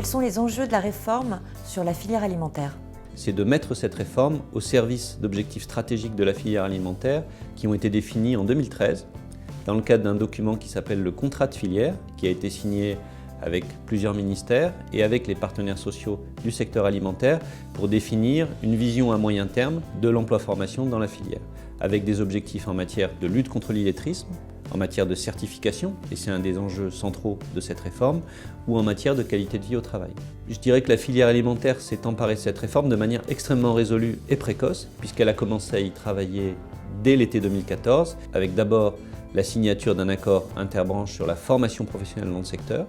Quels sont les enjeux de la réforme sur la filière alimentaire ? C'est de mettre cette réforme au service d'objectifs stratégiques de la filière alimentaire qui ont été définis en 2013 dans le cadre d'un document qui s'appelle le contrat de filière, qui a été signé avec plusieurs ministères et avec les partenaires sociaux du secteur alimentaire pour définir une vision à moyen terme de l'emploi-formation dans la filière, avec des objectifs en matière de lutte contre l'illettrisme, en matière de certification, et c'est un des enjeux centraux de cette réforme, ou en matière de qualité de vie au travail. Je dirais que la filière alimentaire s'est emparée de cette réforme de manière extrêmement résolue et précoce, puisqu'elle a commencé à y travailler dès l'été 2014, avec d'abord la signature d'un accord interbranche sur la formation professionnelle dans le secteur,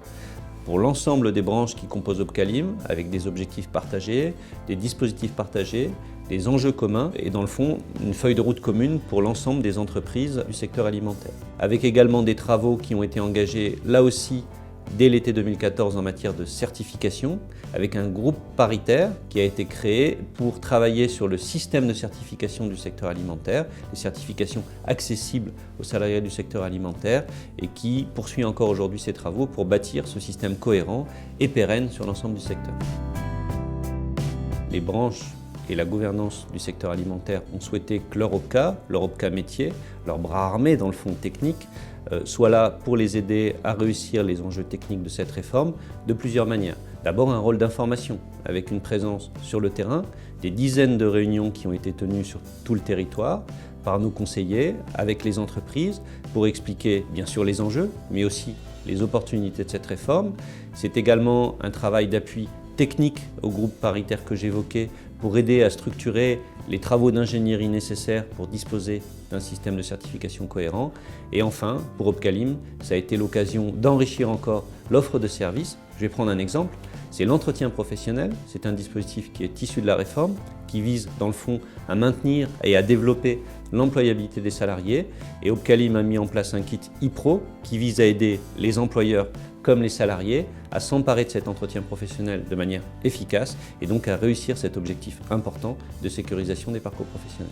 pour l'ensemble des branches qui composent Opcalim, avec des objectifs partagés, des dispositifs partagés, des enjeux communs et dans le fond, une feuille de route commune pour l'ensemble des entreprises du secteur alimentaire. Avec également des travaux qui ont été engagés là aussi dès l'été 2014 en matière de certification, avec un groupe paritaire qui a été créé pour travailler sur le système de certification du secteur alimentaire, les certifications accessibles aux salariés du secteur alimentaire et qui poursuit encore aujourd'hui ses travaux pour bâtir ce système cohérent et pérenne sur l'ensemble du secteur. Les branches et la gouvernance du secteur alimentaire ont souhaité que leur OPCA métier, leur bras armé dans le fond technique, soit là pour les aider à réussir les enjeux techniques de cette réforme de plusieurs manières. D'abord un rôle d'information avec une présence sur le terrain, des dizaines de réunions qui ont été tenues sur tout le territoire par nos conseillers avec les entreprises pour expliquer bien sûr les enjeux mais aussi les opportunités de cette réforme. C'est également un travail d'appui technique au groupe paritaire que j'évoquais pour aider à structurer les travaux d'ingénierie nécessaires pour disposer d'un système de certification cohérent. Et enfin, pour Opcalim, ça a été l'occasion d'enrichir encore l'offre de services. Je vais prendre un exemple, c'est l'entretien professionnel. C'est un dispositif qui est issu de la réforme, qui vise dans le fond à maintenir et à développer l'employabilité des salariés. Et Opcalim a mis en place un kit e-Pro qui vise à aider les employeurs comme les salariés à s'emparer de cet entretien professionnel de manière efficace et donc à réussir cet objectif important de sécurisation des parcours professionnels.